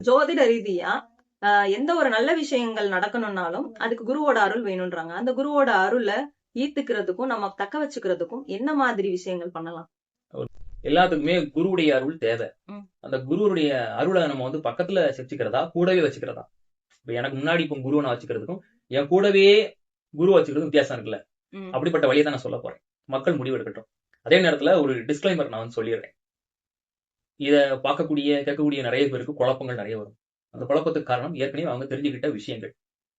ஜோதிட ரீதியா எந்த ஒரு நல்ல விஷயங்கள் நடக்கணும்னாலும் அதுக்கு குருவோட அருள் வேணும்ன்றாங்க. அந்த குருவோட அருளை ஈர்த்துக்கிறதுக்கும் நம்ம தக்க வச்சுக்கிறதுக்கும் என்ன மாதிரி விஷயங்கள் பண்ணலாம்? எல்லாத்துக்குமே குருவுடைய அருள் தேவை. அந்த குருவுடைய அருளை நம்ம வந்து பக்கத்துல வச்சுக்கிறதா, கூடவே வச்சுக்கிறதா? இப்ப எனக்கு முன்னாடி இப்போ குருவை நான் வச்சுக்கிறதுக்கும் என் கூடவே குரு வச்சுக்கிறதுக்கும் வித்தியாசம் இருக்குல்ல. அப்படிப்பட்ட வழியை தான் நான் சொல்ல போறேன். மக்கள் முடிவு எடுக்கட்டும். அதே நேரத்துல ஒரு டிஸ்கிளைமர் நான் வந்து சொல்லிடுறேன். இத பார்க்கக்கூடிய கேட்கக்கூடிய நிறைய பேருக்கு குழப்பங்கள் நிறைய வரும். அந்த குழப்பத்துக்கு காரணம் ஏற்கனவே அவங்க தெரிஞ்சுக்கிட்ட விஷயங்கள்.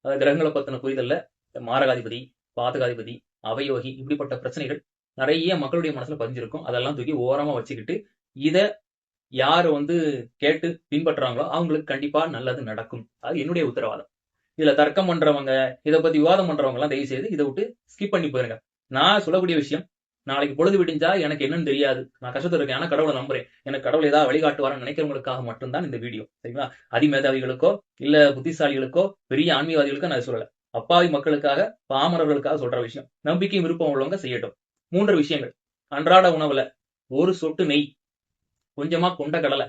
கிரகங்களை பத்தின புரிதல்ல மாரகாதிபதி, பாதகாதிபதி, அவயோகி இப்படிப்பட்ட பிரச்சனைகள் நிறைய மக்களுடைய மனசுல பதிஞ்சிருக்கும். அதெல்லாம் தூக்கி ஓரமா வச்சுக்கிட்டு இத யாரு வந்து கேட்டு பின்பற்றுறாங்களோ அவங்களுக்கு கண்டிப்பா நல்லது நடக்கும். அது என்னுடைய உத்தரவாதம். இதுல தர்க்கம் பண்றவங்க, இத பத்தி விவாதம் பண்றவங்க எல்லாம் தயவு செய்து இதை விட்டு ஸ்கிப் பண்ணி போயிருங்க. நான் சொல்லக்கூடிய விஷயம், நாளைக்கு பொழுது விடிஞ்சா எனக்கு என்னன்னு தெரியாது. நான் கஷ்டத்துல இருக்கேன். ஆனா கடவுளை நம்புறேன். எனக்கு கடவுள் ஏதாவது வழிகாட்டுவாரன்னு நினைக்கிறவங்களுக்காக மட்டும்தான் இந்த வீடியோ. சரிங்களா? அதிமேதாவிகளுக்கோ இல்ல புத்திசாலிகளுக்கோ பெரிய ஆன்மீகவாதிகளுக்கோ நான் சொல்லல. அப்பாவி மக்களுக்காக, பாமரர்களுக்காக சொல்ற விஷயம். நம்பிக்கை விருப்பம் உள்ளவங்க செய்யட்டும். 3 விஷயங்கள். அன்றாட உணவுல ஒரு சொட்டு நெய், கொஞ்சமா கொண்ட கடலை,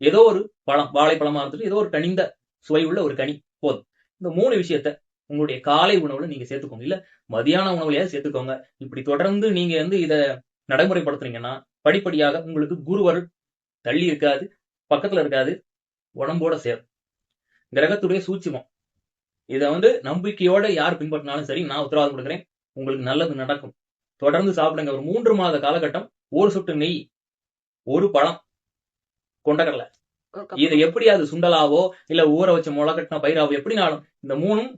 ஏதோ ஒரு பழம், வாழைப்பழமா இருந்துட்டு ஏதோ ஒரு கனிந்த சுவை உள்ள ஒரு கனி போதும். இந்த 3 விஷயத்த உங்களுடைய காலை உணவுல நீங்க சேர்த்துக்கோங்க. இல்ல மதியான உணவுலயாவது சேர்த்துக்கோங்க. இப்படி தொடர்ந்து நீங்க வந்து இத நடைமுறைப்படுத்துறீங்கன்னா படிப்படியாக உங்களுக்கு குருவருள் தள்ளி இருக்காது, பக்கத்துல இருக்காது, உடம்போட சேரும். கிரகத்துடைய சூட்சுமம். இத வந்து நம்பிக்கையோட யார் பின்பற்றினாலும் சரி, நான் உத்தரவாதம் கொடுக்கிறேன். உங்களுக்கு நல்லது நடக்கும். தொடர்ந்து சாப்பிடுங்க. ஒரு 3 மாத காலகட்டம், ஒரு சொட்டு நெய், ஒரு பழம், கொண்டக்கடலை. இது எப்படி அது சுண்டலாவோ இல்ல ஊற வச்ச முளைக்கட்டின பயிராவோ எப்படினாலும் இந்த 3ம்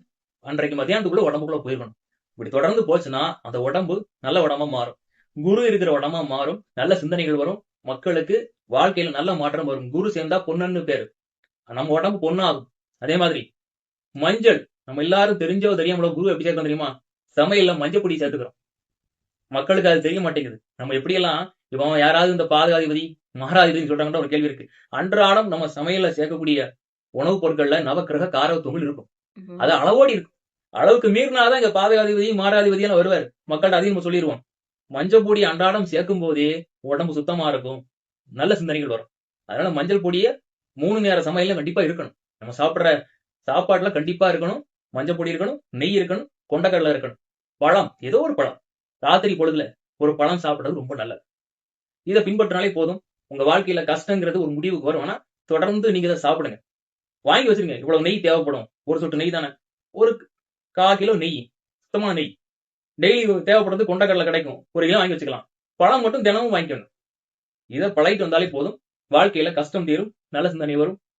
அன்றைக்கு மத்தியானத்துக்குள்ள உடம்புக்குள்ள போயிருக்கணும். இப்படி தொடர்ந்து போச்சுன்னா அந்த உடம்பு நல்ல உடம்பா மாறும். குரு இருக்கிற உடம்பா மாறும். நல்ல சிந்தனைகள் வரும். மக்களுக்கு வாழ்க்கையில நல்ல மாற்றம் வரும். குரு சேர்ந்தா பொன்னுன்னு பேரு. நம்ம உடம்பு பொண்ணாகும். அதே மாதிரி மஞ்சள், நம்ம எல்லாரும் தெரிஞ்சோ தெரியாமலோ குரு எப்படி சேர்க்கணும் தெரியுமா? சமையல்ல மஞ்சள் பொடி சேர்த்துக்கிறோம். மக்களுக்கு அது தெரிய மாட்டேங்குது. நம்ம எப்படியெல்லாம் இவன் யாராவது இந்த பாதகாதிபதி, மகாராதிபதினு சொல்றாங்கன்ற ஒரு கேள்வி இருக்கு. அன்றாடம் நம்ம சமையல்ல சேர்க்கக்கூடிய உணவுப் பொருட்கள்ல நவக்கிரக காரகத்துவங்கள் இருக்கும். அது அளவோடி இருக்கும். அளவுக்கு மீறினாதான் இங்க பாதகாதிபதி, மாராதிபதி எல்லாம் வருவாரு. மக்கள்கிட்ட அதிகமா சொல்லிடுவோம். மஞ்சள் பொடி அன்றாடம் சேர்க்கும் போதே உடம்பு சுத்தமா இருக்கும். நல்ல சிந்தனைகள் வரும். அதனால மஞ்சள் பொடிய 3 நேர சமையல்ல கண்டிப்பா இருக்கணும். நம்ம சாப்பிடுற சாப்பாட்டுல கண்டிப்பா இருக்கணும். மஞ்சள் பொடி இருக்கணும், நெய் இருக்கணும், கொண்டக்கடலை இருக்கணும். பழம், ஏதோ ஒரு பழம். ராத்திரி பொழுதுல ஒரு பழம் சாப்பிடுறது ரொம்ப நல்லது. இதை பின்பற்றினாலே போதும். உங்க வாழ்க்கையில கஷ்டங்கிறது ஒரு முடிவுக்கு வரும். ஆனா தொடர்ந்து நீங்க இதை சாப்பிடுங்க. வாங்கி வச்சிருங்க. இவ்வளவு நெய் தேவைப்படும். ஒரு சொட்டு நெய் தானே. ஒரு 1/4 கிலோ நெய், சுத்தமான நெய். டெய்லி தேவைப்படுறது கொண்டக்கடலை கிடைக்கும். 1 கிலோ வாங்கி வச்சுக்கலாம். பழம் மட்டும் தினமும் வாங்கிக்கோங்க. இதை பழகிட்டு வந்தாலே போதும். வாழ்க்கையில கஷ்டம் தீரும், நல்ல சிந்தனை வரும்.